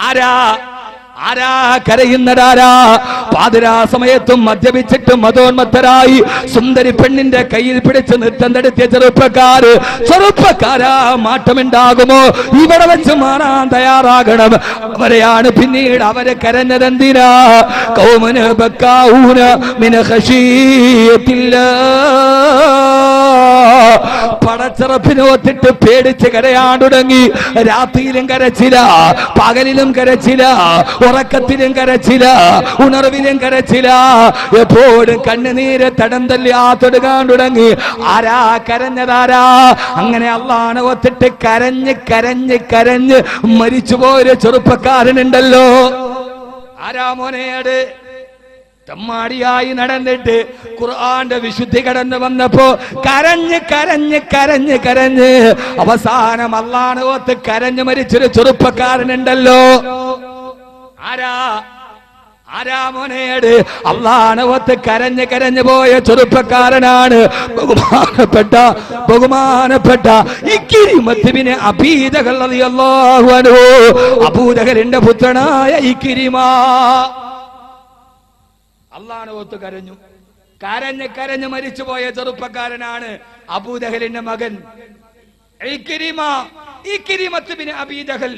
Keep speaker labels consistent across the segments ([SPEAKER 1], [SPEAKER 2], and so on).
[SPEAKER 1] ആരാ കരയുന്നതാരാ? പാതിരാ സമയത്തും മദ്യപിച്ചിട്ടും മതോന്മത്തരായി സുന്ദരി പെണ്ണിന്റെ കയ്യിൽ പിടിച്ച് നൃത്തം നടത്തിയ ചെറുപ്പക്കാരാ, മാറ്റമുണ്ടാകുമോ? ഇവിടെ വെച്ച് മാറാൻ തയ്യാറാകണം. അവരെയാണ് പിന്നീട് അവരെ കരഞ്ഞതെന്തിനാ? ഖൗമന ബക്കാഊന മിൻ ഖശീയത്തില്ലാ, പടച്ചറപ്പിനെ ഒത്തിട്ട് പേടിച്ച് കരയാൻ തുടങ്ങി. രാത്രിയിലും കരച്ചില്ല, പകലിലും കരച്ചില്ല, ഉറക്കത്തിലും കരച്ചില്ല, ഉണർവിലും കരച്ചില്ല. എപ്പോഴും കണ്ണുനീര് തടം തല്ലി തൊടുകാൻ തുടങ്ങി. ആരാ കരഞ്ഞതാരാ? അങ്ങനെ അള്ളാഹനെ ഒത്തിട്ട് കരഞ്ഞ് മരിച്ചുപോയൊരു ചെറുപ്പക്കാരനുണ്ടല്ലോ. ആരാ മോനെയാട്? തമ്മാടിയായി നടന്നിട്ട് ഖുർആന്റെ വിശുദ്ധി കടന്നു വന്നപ്പോ കരഞ്ഞ് അവസാനം അള്ളാഹനെ ഓർത്ത് കരഞ്ഞു മരിച്ചൊരു ചെറുപ്പക്കാരനുണ്ടല്ലോ. ആരാ മോനെയാട്? അള്ളാഹനെ ഓർത്ത് കരഞ്ഞു പോയ ചെറുപ്പക്കാരനാണ് ബഹുമാനപ്പെട്ട ഇക്രിമത്ത് ബിൻ അബീ ജഹൽ റളിയല്ലാഹു അൻഹു. അബൂജഹലിന്റെ പുത്രനായ ഇക്രിമ അള്ളാഹനെ ഓർത്ത് കരഞ്ഞ് മരിച്ചുപോയ ചെറുപ്പക്കാരനാണ് അബൂജഹലിന്റെ മകൻ ഇക്രിമത്ത് ബിൻ അബീ ജഹൽ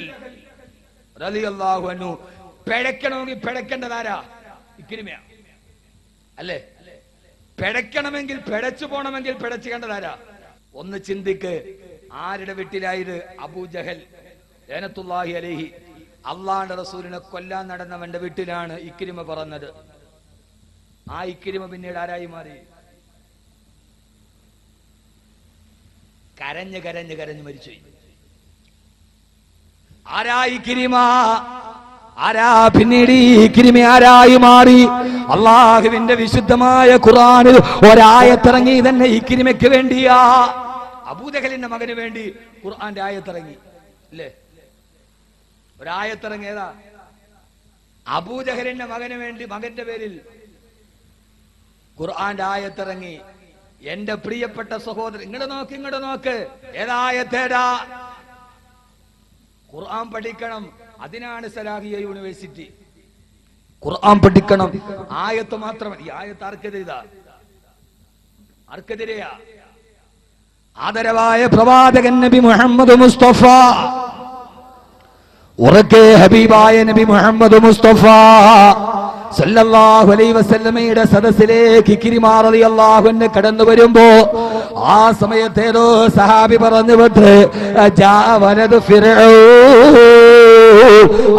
[SPEAKER 1] റളിയല്ലാഹു അൻഹു. പിഴയ്ക്കണമെങ്കിൽ പിഴയ്ക്കേണ്ടതാരാ? ഇക്രിമയാ അല്ലേ? പിഴയ്ക്കണമെങ്കിൽ പിഴച്ചു പോണമെങ്കിൽ പിഴച്ചുകേണ്ടതാരാ? ഒന്ന് ചിന്തിക്ക്. ആരുടെ വീട്ടിലായത്? അബൂജഹൽ ലഅനത്തുല്ലാഹി അലൈഹി. അള്ളാഹുവിന്റെ റസൂലിനെ കൊല്ലാൻ നടന്നവന്റെ വീട്ടിലാണ് ഇക്രിമ പറഞ്ഞത്. ആ ഇക്രിമ പിന്നീട് ആരായി മാറി? കരഞ്ഞ് മരിച്ചു. ആരാ ഇക്രിമ? പിന്നീട് ഇക്രിമ ആരായി മാറി? അള്ളാഹുവിന്റെ വിശുദ്ധമായ ഖുർആനിൽ ഒരായത്തിറങ്ങി തന്നെ ഇക്രിമയ്ക്ക് വേണ്ടിയാ. അബൂജഹലിന്റെ മകന് വേണ്ടി ഖുർആന്റെ ആയത്തിറങ്ങി അല്ലേ? ഒരായത്തിറങ്ങിയതാ അബൂജഹലിന്റെ മകന് വേണ്ടി. മകന്റെ പേരിൽ ഖുർആന്റെ ആയത്തിറങ്ങി. എന്റെ പ്രിയപ്പെട്ട സഹോദരൻ, ഇങ്ങോട്ട് നോക്ക്. ഏതായത്തേടാ? ഖുർആൻ പഠിക്കണം. അതിനാണ് സലാഹിയ യൂണിവേഴ്സിറ്റി. ഖുർആൻ പഠിക്കണം. ആയത്ത് മാത്രമല്ല. ഈ ആയത്ത് ആർക്കെതിരെയാ? ആദരവായ പ്രവാചകൻ നബി മുഹമ്മദ് മുസ്തഫ, ഉറക്കെ ഹബീബായ നബി മുഹമ്മദ് മുസ്തഫ സല്ലല്ലാഹു അലൈഹി വസല്ലമയുടെ സദസ്സിലേക്ക് ഇക്രിമ റളിയല്ലാഹു അൻഹു കടന്നു വരുമ്പോ ആ സമയത്തേതോ സഹാബി പറഞ്ഞു വിട്ട് ജാവലദു ഫിർഔൻ,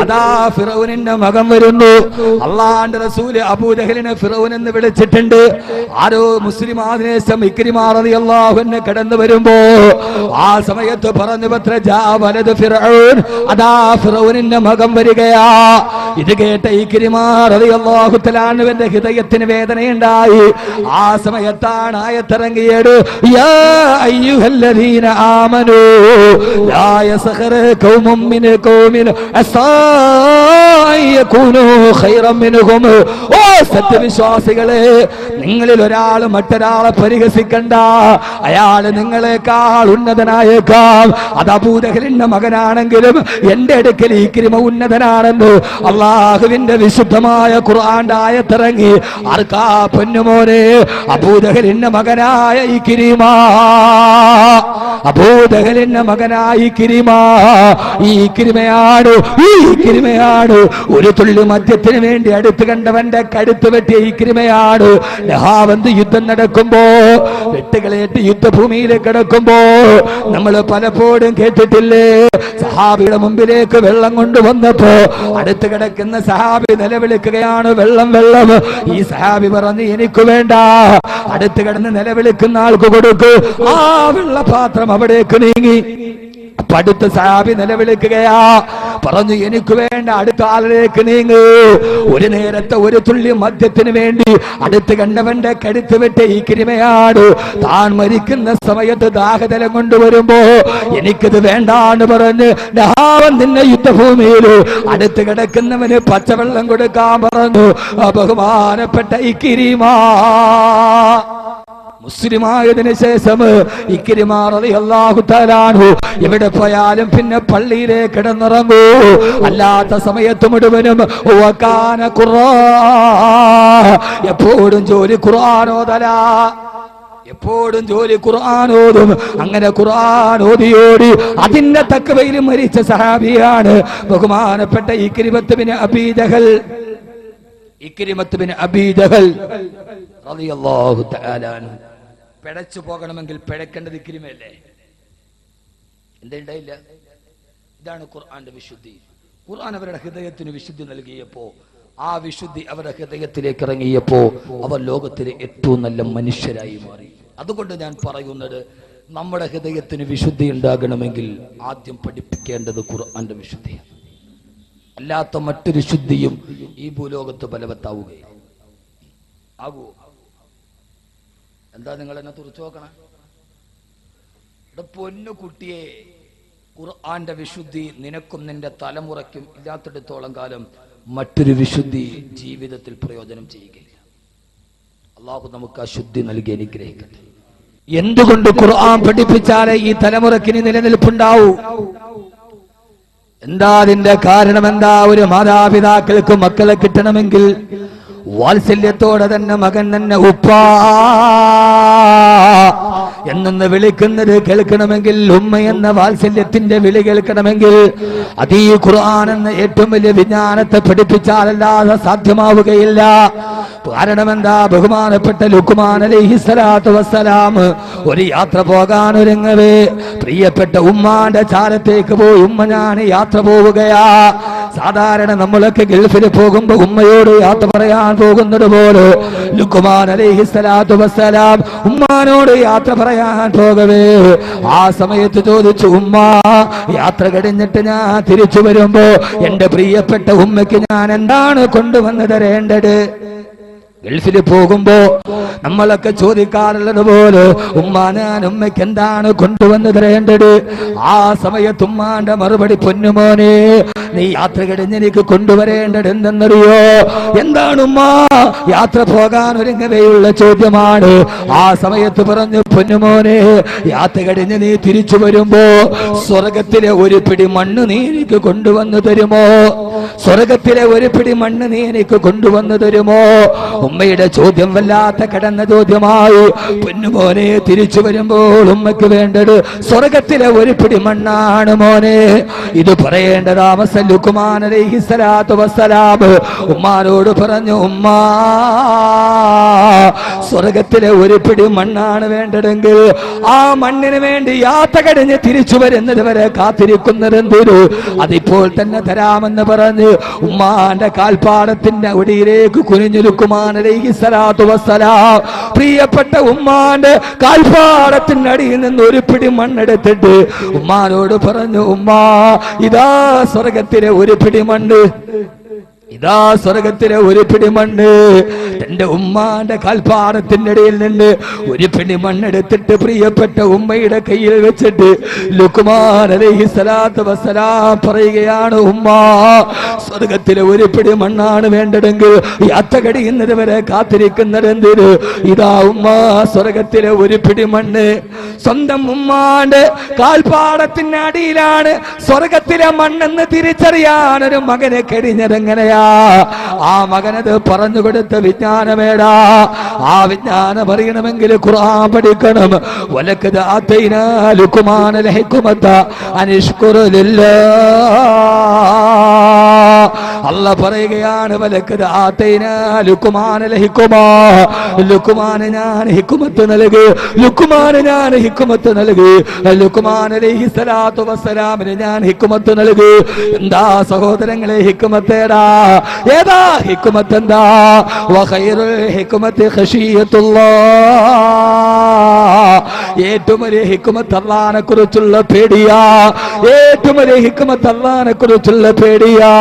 [SPEAKER 1] അതാ ഫിറൗനിന്റെ മകൻ വരുന്നു. അള്ളാഹുവിന്റെ റസൂല് അബൂജഹലിനെ ഫിറൗൻ എന്ന് വിളിച്ചിട്ടുണ്ട്. ആരോ മുസ്ലിം ആദിനേശം ഇക്രിമ റളിയല്ലാഹു അൻഹു കടന്നു വരുമ്പോ ആ സമയത്ത് പറഞ്ഞു പത്ര ജാവലദു ഫിർഔൻ, അതാ ഫിറൗനിന്റെ മകൻ വരികയാ. ഇത് കേട്ട ഇക്രിമ റളിയല്ലാഹു തആല അൻഹുവിന്റെ ഹൃദയത്തിന് വേദനയുണ്ടായി. ആ സമയത്താണ് ആയത്തിറങ്ങിയത്. യാ അയ്യുഹല്ലദീന ആമനൂ ലാ യസ്ഖറ ഖൗമും മിൻ ഖൗമിൻ അസാ യകൂനു ഖൈറൻ മിൻഹും. ഓ സത്യവിശ്വാസികളെ, നിങ്ങളിൽ ഒരാൾ മറ്റൊരാളെ പരിഹസിക്കണ്ട. അയാൾ നിങ്ങളെക്കാൾ ഉന്നതനായേക്കാം. അത് അബൂജഹലിന്റെ മകനാണെങ്കിലും എന്റെ അടുക്കൽ ഇക്രിമ ഉന്നതനാണെന്ന് അള്ളാഹുവിന്റെ വിശുദ്ധമായ ഖുർആന്റെ ആയത്തിറങ്ങി. ആർക്കാ പൊന്നുമോനെ? അബൂജഹലിന്റെ മകനായ ഇക്രിമ. അബൂജഹലിന്റെ മകനായ ഇക്രിമ. ഈ ഇക്രിമയാണ് ഒരു തുള്ളി മദ്യത്തിന് വേണ്ടി അടുത്ത് കണ്ടവന്റെ കടുത്ത് വെട്ടിയ ഇക്രിമയാണ്. നഹാവന്ത് യുദ്ധം നടക്കുമ്പോ, വെട്ടുകളേറ്റ് യുദ്ധഭൂമിയിൽ കിടക്കുമ്പോ നമ്മൾ പലപ്പോഴും കേട്ടിട്ടില്ലേ? സഹാബിയുടെ മുമ്പിലേക്ക് വെള്ളം കൊണ്ടുവന്നപ്പോ അടുത്ത് കിടക്കുന്ന സഹാബി നിലവിളിക്കുകയാണ്, വെള്ളം. ഈ സഹാബി പറഞ്ഞു, എനിക്ക് വേണ്ട. അടുത്ത് കിടന്ന് നിലവിളിക്കുന്ന ആൾക്ക് കൊടുക്ക്. ആ വെള്ളപാത്രം അവിടേക്ക് നീങ്ങി. അടുത്ത സഹാബി നിലവിളിക്കുകയാ, പറഞ്ഞു, എനിക്ക് വേണ്ട. അടുത്ത ആളിലേക്ക് നീങ്ങ്. ഒരു നേരത്തെ ഒരു തുള്ളി മദ്യത്തിന് വേണ്ടി അടുത്ത് കണ്ടവന്റെ കടുത്ത് വെട്ട ഇക്രിമയാണ്. താൻ മരിക്കുന്ന സമയത്ത് ദാഹജലം കൊണ്ടുവരുമ്പോ എനിക്കിത് വേണ്ടാന്ന് പറഞ്ഞ് നഹാവൻ നിന്നെ യുദ്ധഭൂമിയിൽ അടുത്ത് കിടക്കുന്നവന് പച്ചവെള്ളം കൊടുക്കാൻ പറഞ്ഞു ബഹുമാനപ്പെട്ട ഇക്രിമ. മുസ്ലിമായതിനു ശേഷം ഇക്രിമ റളിയല്ലാഹു തആല അൻഹു എവിടെ പോയാലും പിന്നെ പള്ളിയിലേക്ക് കിടന്നിറങ്ങൂ. അല്ലാത്ത സമയത്ത് മുഴുവനും വകാന ഖുർആൻ, എപ്പോഴും ജോലി ഖുർആനോദല, എപ്പോഴും ജോലി ഖുർആനോദും. അങ്ങനെ ഖുർആൻ ഓതിയോടി അതിന്റെ തഖ്വയിൽ മരിച്ച സഹാബിയാണ് ബഹുമാനപ്പെട്ട ഇക്രിമത്ത് ബിൻ അബീ ജഹൽ. ഇക്രിമത്ത് ബിൻ അബീ ജഹൽ റളിയല്ലാഹു തആല അൻഹു. പിഴച്ചു പോകണമെങ്കിൽ പിഴക്കേണ്ടത് ഇക്രിമയല്ലേ? എന്തുണ്ടായില്ല? ഇതാണ് ഖുർആന്റെ വിശുദ്ധി. ഖുർആൻ അവരുടെ ഹൃദയത്തിന് വിശുദ്ധി നൽകിയപ്പോ, ആ വിശുദ്ധി അവരുടെ ഹൃദയത്തിലേക്ക് ഇറങ്ങിയപ്പോ അവർ ലോകത്തിലെ ഏറ്റവും നല്ല മനുഷ്യരായി മാറി. അതുകൊണ്ട് ഞാൻ പറയുന്നത്, നമ്മുടെ ഹൃദയത്തിന് വിശുദ്ധി ഉണ്ടാകണമെങ്കിൽ ആദ്യം പഠിപ്പിക്കേണ്ടത് ഖുർആന്റെ വിശുദ്ധിയാണ്. അല്ലാത്ത മറ്റൊരു ശുദ്ധിയും ഈ ഭൂലോകത്ത് ബലവത്താവുകയില്ല. ആകൂ? എന്താ നിങ്ങൾ എന്നെ തുറച്ചു നോക്കണം? പൊന്നു കുട്ടിയെ, ഖുർആന്റെ വിശുദ്ധി നിനക്കും നിന്റെ തലമുറയ്ക്കും ഇല്ലാത്തിടത്തോളം കാലം മറ്റൊരു വിശുദ്ധി ജീവിതത്തിൽ പ്രയോജനം ചെയ്യുകയില്ല. അള്ളാഹു നമുക്ക് ആ ശുദ്ധി നൽകി അനുഗ്രഹിക്കട്ടെ. എന്തുകൊണ്ട് ഖുർആൻ പഠിപ്പിച്ചാലേ ഈ തലമുറക്കിന് നിലനിൽപ്പുണ്ടാവൂ? എന്താ അതിന്റെ കാരണം? എന്താ? ഒരു മാതാപിതാക്കൾക്ക് മക്കളെ കിട്ടണമെങ്കിൽ വാത്സല്യത്തോടെ തന്നെ മകൻ തന്നെ ഉപ്പാ എന്നെന്ന് വിളിക്കുന്നത് കേൾക്കണമെങ്കിൽ, ഉമ്മ എന്ന വാത്സല്യത്തിന്റെ വിളി കേൾക്കണമെങ്കിൽ അത് ഈ ഖുർആൻ എന്ന ഏറ്റവും വലിയ വിജ്ഞാനത്തെ പഠിപ്പിച്ചാലല്ലാതെ സാധ്യമാവുകയില്ല. കാരണം എന്താ? ബഹുമാനപ്പെട്ട ലുക്മാൻ അലൈഹിസ്സലാത്തു വസ്സലാം ഒരു യാത്ര പോകാൻ ഒരുങ്ങവേ പ്രിയപ്പെട്ട ഉമ്മാന്റെ ചാരത്തേക്ക് പോയി, ഉമ്മ ഞാൻ യാത്ര പോവുകയാ. സാധാരണ നമ്മളൊക്കെ ഗൾഫിൽ പോകുമ്പോ ഉമ്മയോട് യാത്ര പറയാൻ പോകുന്നത് പോലെ ലുക്മാൻ അലൈഹിസ്സലാത്തു വസ്സലാം ഉമ്മാനോട് യാത്ര പറയാൻ പോകവേ ആ സമയത്ത് ചോദിച്ചു, ഉമ്മ യാത്ര കഴിഞ്ഞിട്ട് ഞാൻ തിരിച്ചു വരുമ്പോ എന്റെ പ്രിയപ്പെട്ട ഉമ്മയ്ക്ക് ഞാൻ എന്താണ് കൊണ്ടുവന്ന് തരേണ്ടത്? ഗൾഫിൽ പോകുമ്പോ നമ്മളൊക്കെ ചോദിക്കാറുള്ളത് പോലെ ഉമ്മ ഞാൻ ഉമ്മയ്ക്ക് എന്താണ് കൊണ്ടുവന്ന് തരേണ്ടത്? ആ സമയത്ത് ഉമ്മാന്റെ മറുപടി, പൊന്നുമോനെ നീ യാത്ര കഴിഞ്ഞ് എനിക്ക് കൊണ്ടുവരേണ്ടത് എന്തെന്നറിയോ? എന്താണ് ഉമ്മ? യാത്ര പോകാൻ ഒരുങ്ങവെയുള്ള ചോദ്യമാണ്. ആ സമയത്ത് പറഞ്ഞു, പൊന്നുമോനെ യാത്ര കഴിഞ്ഞ് നീ തിരിച്ചു വരുമ്പോ സ്വർഗത്തിലെ ഒരു പിടി മണ്ണ് നീ എനിക്ക് കൊണ്ടുവന്ന് തരുമോ? സ്വർഗത്തിലെ ഒരു പിടി മണ്ണ് നീ എനിക്ക് കൊണ്ടുവന്ന് തരുമോ? ഉമ്മയുടെ ചോദ്യം വല്ലാത്ത കടന്ന ചോദ്യമായി. പൊന്നുമോനെ തിരിച്ചു വരുമ്പോൾ ഉമ്മയ്ക്ക് വേണ്ടത് സ്വർഗത്തിലെ ഒരു പിടി മണ്ണാണ് മോനെ. ഇത് പറയേണ്ട താമസം ലുക്മാൻ അലൈഹിസ്സലാത്തു വസ്സലാം ഉമ്മാനോട് പറഞ്ഞു, ഉമ്മാ സ്വർഗത്തിലെ ഒരു പിടി മണ്ണാണ് വേണ്ടതെങ്കിൽ ആ മണ്ണിന് വേണ്ടി യാത്ര കഴിഞ്ഞ് തിരിച്ചു വരുന്നത് വരെ കാത്തിരിക്കുന്നതെന്തൊരു അതിപ്പോൾ തന്നെ തരാമെന്ന് പറഞ്ഞ് ഉമ്മാന്റെ കാൽപ്പാടത്തിന്റെ ഒടിയിലേക്ക് കുനിഞ്ഞു ലുക്മാൻ അലൈഹിസ്സലാത്തു വസ്സലാം പ്രിയപ്പെട്ട ഉമ്മാന്റെ കാൽപ്പാടത്തിന്റെ അടിയിൽ നിന്ന് ഒരു പിടി മണ്ണെടുത്തിട്ട് ഉമ്മാനോട് പറഞ്ഞു, ഉമ്മാ ഇതാ സ്വർഗത്തിലെ ഒരു പിടി മണ്ണ്, ഇതാ സ്വർഗത്തിലെ ഒരു പിടി മണ്ണ്. തന്റെ ഉമ്മാന്റെ കാൽപ്പാടത്തിന്റെ ഇടയിൽ നിന്ന് ഒരു പിടി മണ്ണെടുത്തിട്ട് പ്രിയപ്പെട്ട ഉമ്മയുടെ കയ്യിൽ വെച്ചിട്ട് ലുക്മാൻ അലൈഹിസ്സലാത്തു വസ്സലാം പറയുകയാണ്, ഉമ്മാ സ്വർഗത്തിലെ ഒരു പിടി മണ്ണാണ് വേണ്ടതെങ്കിൽ യാത്ര കഴിയുന്നത് വരെ കാത്തിരിക്കുന്നത് എന്തിന്? ഇതാ ഉമ്മ സ്വർഗത്തിലെ ഒരു പിടി മണ്ണ്. സ്വന്തം ഉമ്മാന്റെ കാൽപ്പാടത്തിന്റെ അടിയിലാണ് സ്വർഗത്തിലെ മണ്ണെന്ന് തിരിച്ചറിയാൻ ഒരു മകനെ കഴിഞ്ഞതെങ്ങനെയാ? ആ മകനത് പറഞ്ഞു കൊടുത്ത വിജ്ഞാനമേടാ. ആ വിജ്ഞാനം അറിയണമെങ്കിൽ ഖുർആൻ പഠിക്കണം. വലഖദ് ആതൈനാ ലുക്മാനൽ ഹിക്മത അനിഷ്കുറു ലില്ലാഹ്. അല്ലാഹ് പറയുകയാണ്, വലഖദ് ആതൈനാ ലുക്മാനൽ ഹിക്മ. ലുക്മാന് ഞാൻ ഹിക്മത്ത് നൽകി, ലുക്മാന് ഞാൻ ഹിക്മത്ത് നൽകി, ലുക്മാൻ അലൈഹിസ്സലാത്തു വസ്സലാമിന് ഞാൻ ഹിക്മത്ത് നൽകി. എന്താ സഹോദരങ്ങളെ ഹിക്മത്തേടാ? ഏതാ ഹിക്മത്ത്? എന്താ? വഖൈറുൽ ഹിക്മത്തി ഖശിയത്തുല്ലാഹ്. ഏറ്റവും വലിയ ഹിക്മത്ത് അല്ലാഹനെ കുറിച്ചുള്ള പേടിയാ. ഏറ്റവും വലിയ ഹിക്മത്ത് അല്ലാഹനെ കുറിച്ചുള്ള പേടിയാ.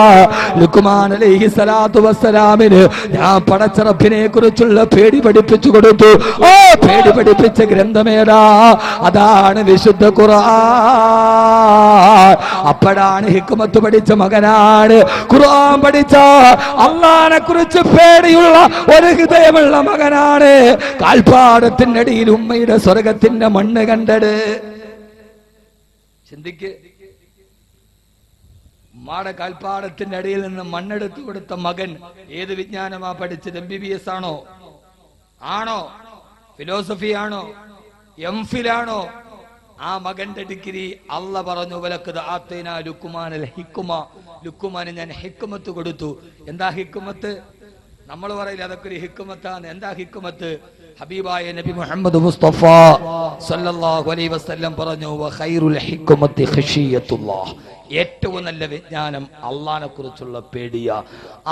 [SPEAKER 1] ലുക്മാൻ അലൈഹിസ്സലാത്തു വസ്സലാമിന് ഞാൻ പടച്ച റബ്ബിനെ കുറിച്ചുള്ള പേടി പഠിപ്പിച്ചു കൊടുത്തു. ആ പേടി പഠിപ്പിച്ച ഗ്രന്ഥമേടാ? അതാണ് വിശുദ്ധ ഖുർആൻ. അപ്പോഴാണ് ഹിക്മത്ത് പഠിച്ച മകനാണ്, ഖുർആൻ പഠിച്ച അള്ളാനെ കുറിച്ച് പേടിയുള്ള ഒരു ഹൃദയമുള്ള മകനാണ് കാൽപ്പാടത്തിനടിയിൽ ഉമ്മയുടെ സ്വർഗത്തിന്റെ മണ്ണ് കണ്ടത്. ചിന്തിക്ക്, ഉമ്മാടെ കാൽപ്പാടത്തിന്റെ അടിയിൽ നിന്ന് മണ്ണെടുത്തു കൊടുത്ത മകൻ ഏത് വിജ്ഞാനമാ പഠിച്ചത്? MBBS ആണോ? ഫിലോസഫി ആണോ? MPhil ആണോ? ആ മകന്റെ ഡിഗ്രി അല്ല പറഞ്ഞു, വലക്കത് ആത്തൈനാ ലുക്മാനൽ ഹിക്മ, ലുക്മാന് ഞാൻ ഹിക്മത്ത് കൊടുത്തു. എന്താ ഹിക്മത്ത്? നമ്മൾ പറയില്ല അതൊക്കെ ഒരു ഹിക്മത്താണ്. എന്താ ഹിക്മത്ത്? ഹബീബായ നബി മുഹമ്മദ് മുസ്തഫ സല്ലല്ലാഹു അലൈഹി വസല്ലം പറഞ്ഞു, വഖൈറുൽ ഹിക്മത്തി ഖശിയത്തുല്ലാഹ്, ഏറ്റവും നല്ല വിജ്ഞാനം അള്ളാനെ കുറിച്ചുള്ള പേടിയ.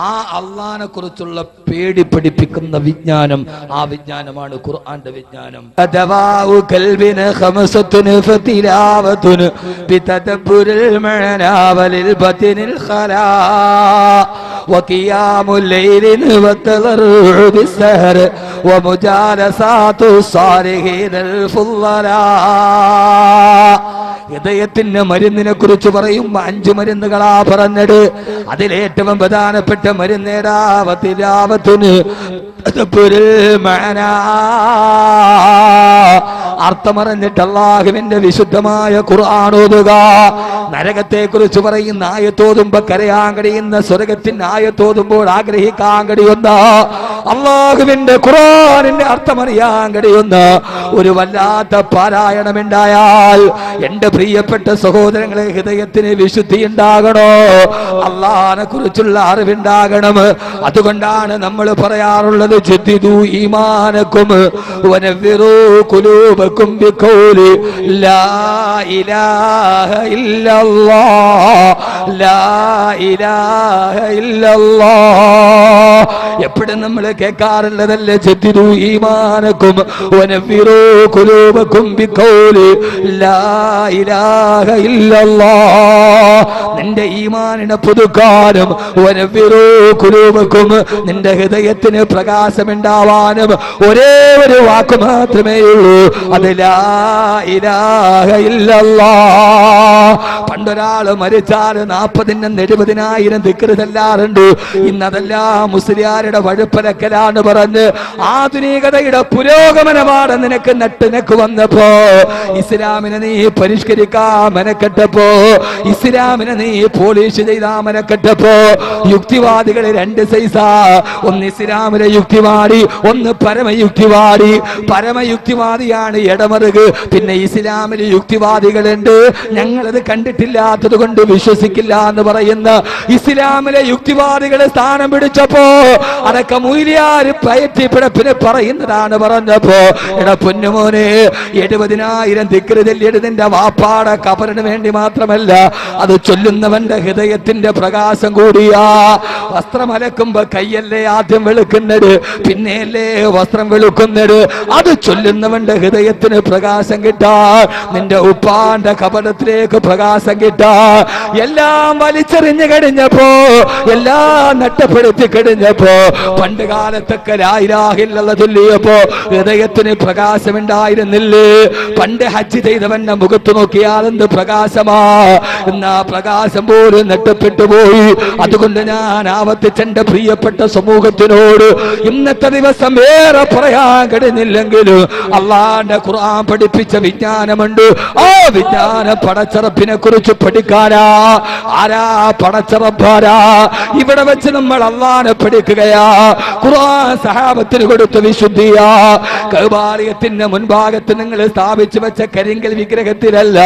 [SPEAKER 1] ആ അള്ളാനെ കുറിച്ചുള്ള പേടി പഠിപ്പിക്കുന്ന വിജ്ഞാനം, ആ വിജ്ഞാനമാണ് ഖുർആന്റെ വിജ്ഞാനം. ഹൃദയത്തിന്റെ മരുന്നിനെ കുറിച്ച് പറയുമ്പോ 5 മരുന്നുകളാ പറഞ്ഞത്. അതിലേറ്റവും പ്രധാനപ്പെട്ട മരുന്നേടാവത്തിലാവത്തിന് അർത്ഥമറിഞ്ഞിട്ട് അല്ലാഹുവിന്റെ വിശുദ്ധമായ ഖുർആൻ ഓതുക. നരകത്തെ കുറിച്ച് പറയുന്ന ആയത്തോതുമ്പോ കരയാൻ കഴിയുന്ന, സ്വർഗത്തിന്റെ ആയത്തോതുമ്പോൾ ആഗ്രഹിക്കാൻ കഴിയുന്ന, അല്ലാഹുവിന്റെ ഖുർആനിന്റെ അർത്ഥമറിയാൻ കഴിയുന്ന ഒരു വല്ലാത്ത പാരായണമുണ്ടായാൽ എന്റെ പ്രിയപ്പെട്ട സഹോദരങ്ങളെ, ഹൃദയത്തിന് വിശുദ്ധി ഉണ്ടാകണോ? അല്ലാഹുവിനെ കുറിച്ചുള്ള അറിവുണ്ടാകണം. അതുകൊണ്ടാണ് നമ്മൾ പറയാറുള്ളത്, ജദ്ദിദു ഈമാനക്കും വനവ്വിറൂ ഖുലൂബക്കും ബിഖൗലി ലാ ഇലാഹ ഇല്ലല്ലാഹ്, ലാ ഇലാഹ ഇല്ലല്ലാഹ്. എപ്പോഴും നമ്മൾ കേൾക്കാറുള്ളതല്ലേ, ജദ്ദിദു ഈമാനക്കും വനവ്വിറൂ ഖുലൂബക്കും ബിഖൗലി ലാ ഇലാഹ ഇല്ലല്ലാഹ്. നിന്റെ ഈമാനിനെ പുതുക്കാനും, വനവ്വിറൂ ഖുലൂബക്കും നിന്റെ ഹൃദയത്തിന് പ്രകാശമുണ്ടാവാനും ഒരേ ഒരു വാക്ക് മാത്രമേ ഉള്ളൂ, അത് ലാ ഇലാഹ ഇല്ലല്ലാഹ്. പണ്ടൊരാള് മരിച്ചാൽ 40,000 70,000 ദിക്ർ ചൊല്ലാറുണ്ട്. ഇന്നതെല്ലാം മുസ്ലിയാരുടെ വഴുപ്പലക്കലാണ് പറഞ്ഞ് ആധുനികതയുടെ പുരോഗമനമാണ് നിനക്ക് നട്ടുനക്ക് വന്നപ്പോ, ഇസ്ലാമിനെ നീ പരിഷ്കരിക്കാൻ മെനക്കെട്ടപ്പോ, ഇസ്ലാമിനെ നീ പോളിഷ് ചെയ്താ മെനക്കെട്ടപ്പോ, യുക്തിവാദികള് 2 സൈസാ. ഒന്ന് ഇസ്ലാമിലെ യുക്തിവാദി, ഒന്ന് പരമയുക്തിവാദി. പരമയുക്തിവാദിയാണ് ഇടമറുക്. പിന്നെ ഇസ്ലാമിലെ യുക്തിവാദികളുണ്ട്, ഞങ്ങളത് കണ്ടിട്ടില്ലാത്തത് കൊണ്ട് വിശ്വസിക്കില്ല എന്ന് പറയുന്ന ഇസ്ലാമിലെ യുക്തിവാദികളെ സ്ഥാനം പിടിച്ചപ്പോ അതൊക്കെ മൂല്യാര് പയറ്റി പിടപ്പിന് പറയുന്നതാണ്. പറഞ്ഞപ്പോ എടാ പൊന്നുമോനെ, 70,000 ദിക്ർ ചൊല്ലിയത് നിന്റെ വാപ്പാടെ കബറിന് വേണ്ടി മാത്രമല്ല, അത് ചൊല്ലുന്നവന്റെ ഹൃദയത്തിന്റെ പ്രകാശം കൂടിയാ. വസ്ത്രം അലക്കുമ്പോ കയ്യല്ലേ ആദ്യം വെളുക്കുന്നത്, പിന്നെയല്ലേ വസ്ത്രം വെളുക്കുന്നത്. അത് ചൊല്ലുന്നവന്റെ ഹൃദയത്തിന് പ്രകാശം കിട്ടാ, നിന്റെ ഉപ്പാന്റെ കബറത്തിലേക്ക് പ്രകാശം കിട്ടാ. എല്ലാം വലിച്ചെറിഞ്ഞു കഴിഞ്ഞപ്പോ, എല്ലാം നഷ്ടപ്പെടുത്തി കഴിഞ്ഞപ്പോ, പണ്ട് കാലത്തൊക്കെ ലാ ഇലാഹ ഇല്ലല്ലാഹ് ചൊല്ലിയപ്പോ ഹൃദയത്തിന് പ്രകാശമുണ്ടായിരുന്നില്ലേ? പണ്ട് ഹജ്ജ് ചെയ്തവന്റെ മുഖത്ത് നോക്കിയാൽ എന്ത് പ്രകാശമാ, എന്നാ പ്രകാശം പോലും നഷ്ടപ്പെട്ടു പോയി. അതുകൊണ്ട് ഞാൻ ആവർത്തിച്ചെന്റെ പ്രിയപ്പെട്ട സമൂഹത്തിനോട് ഇന്നത്തെ ദിവസം ഏറെ പറയാൻ കഴിയുന്നില്ലെങ്കിലും അള്ളാന്റെ ഖുർആൻ പഠിപ്പിച്ച വിജ്ഞാനമുണ്ട്. ആ വിജ്ഞാന പടച്ചറപ്പിനെ കുറിച്ച് പഠിക്കാനാ. ആരാ പടച്ചറപ്പാരാ? ഇവിടെ വെച്ച് നമ്മൾ അള്ളാനെ പഠിക്കുകയാ. ഖുർആൻ സഹാബത്തിന് കൊടുത്ത വിശുദ്ധിയാ. കഅബാലയത്തിന്റെ മുൻഭാഗത്ത് നിങ്ങൾ സ്ഥാപിച്ചു വെച്ച കരിങ്കൽ വിഗ്രഹത്തിലല്ല,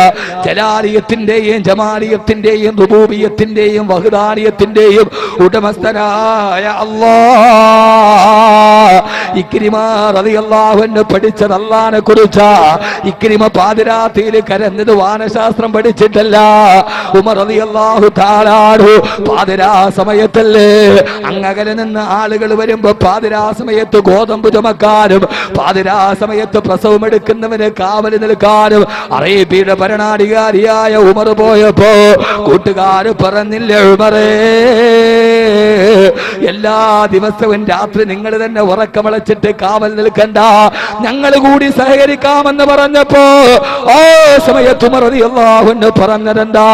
[SPEAKER 1] ജലാലിയത്തിന്റെയും ജമാലിയത്തിന്റെയും റുബൂബിയത്തിന്റെയും വഹ്ദാനിയത്തിന്റെയും ഉടമസ്ഥനായ അല്ലാഹ്. ഇക്രിമ റളിയല്ലാഹു അൻഹു പഠിച്ചത് അല്ലാഹനെ കുറിച്ചാ. ഇക്രിമ പാതിരാത്രിയിൽ കരഞ്ഞത് വാനശാസ്ത്രം പഠിച്ചിട്ടല്ല. ഉമർ റളിയല്ലാഹു തആല അൻഹു പാതിരാ സമയത്തല്ലേ അങ്ങകലെ നിന്ന് ആളുകൾ വരുമ്പോ പാതിരാ സമയത്ത് ഗോതമ്പ് ചുമക്കാനും പാതിരാ സമയത്ത് പ്രസവം എടുക്കുന്നവന് കാവൽ നിൽക്കാനും അറേബ്യയുടെ ഭരണാധികാരിയായ ഉമർ പോയപ്പോ കൂട്ടുകാര് പറഞ്ഞില്ല, ഉമറേ എല്ലാ ദിവസവും രാത്രി നിങ്ങൾ തന്നെ ഉറക്കമളച്ചിട്ട് കാവൽ നിൽക്കണ്ട, ഞങ്ങൾ കൂടി സഹകരിക്കാമെന്ന് പറഞ്ഞപ്പോ ആ സമയത്ത് ഉമർ റളിയല്ലാഹു അൻഹു പറഞ്ഞതെന്താ?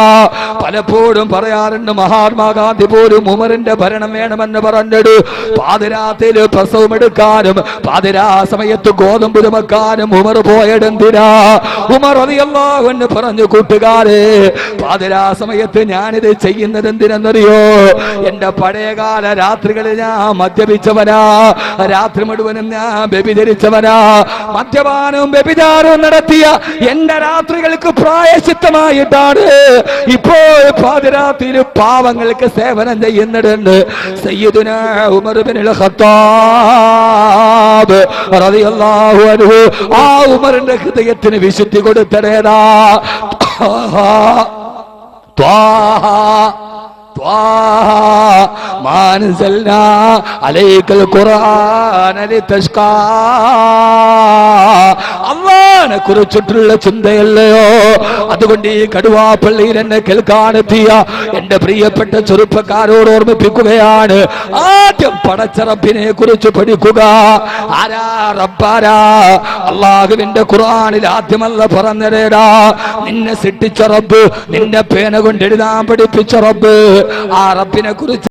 [SPEAKER 1] പലപ്പോഴും പറയാറുണ്ട്, മഹാത്മാഗാന്ധി പോലും ഉമറിന്റെ ഭരണം വേണമെന്ന് പറഞ്ഞിട്ട് പാതിരാത്രിയിൽ പ്രസവം എടുക്കാനും പാതിരാ സമയത്ത് ഗോതമ്പ് ചുമക്കാനും ഉമർ പോയതെന്തിനാ? ഉമർ റളിയല്ലാഹു അൻഹു പറഞ്ഞു, കൂട്ടുകാരെ, പാതിരാ സമയത്ത് ഞാനിത് ചെയ്യുന്നത് എന്തിനെന്നറിയോ? എന്റെ പഴയകാല രാത്രികളിൽ ഞാൻ മദ്യപിച്ചവനാ, രാത്രി മുഴുവനും ഞാൻ വ്യഭിചരിച്ചവനാ, മദ്യപാനവും വ്യഭിചാരവും നടത്തിയ എന്റെ രാത്രികൾക്ക് പ്രായശ്ചിത്തമായിട്ടാണ് ഇപ്പോൾ പാതിരാത്രിയിൽ പാവങ്ങൾക്ക് സേവനം ചെയ്യുന്നുണ്ട്. സയ്യിദുനാ ഉമർ ഇബ്നുൽ ഖത്താബ് റളിയല്ലാഹു അൻഹു ആ ഉമറിന്റെ ഹൃദയത്തിന് വിശുദ്ധി കൊടുത്തടേതാ. അള്ളാനെ കുറിച്ചിട്ടുള്ള ചിന്തയല്ലയോ? അതുകൊണ്ട് ഈ കടുവാപ്പള്ളിയിൽ എന്നെ കേൾക്കാനെത്തിയ എന്റെ പ്രിയപ്പെട്ട ചെറുപ്പക്കാരോട് ഓർമ്മിപ്പിക്കുകയാണ്, ആദ്യം പടച്ച റബ്ബിനെ കുറിച്ച് പഠിക്കുക. ആരാ റബ്ബാരാ? അള്ളാഹുവിന്റെ ഖുർആനിൽ ആദ്യമല്ല പറഞ്ഞതേടാ, നിന്നെ സൃഷ്ടിച്ച റബ്ബ്, നിന്നെ പേന കൊണ്ട് എഴുതാൻ പഠിപ്പിച്ച റബ്ബ്. ആ റബ്ബിനെ കുറിച്ച്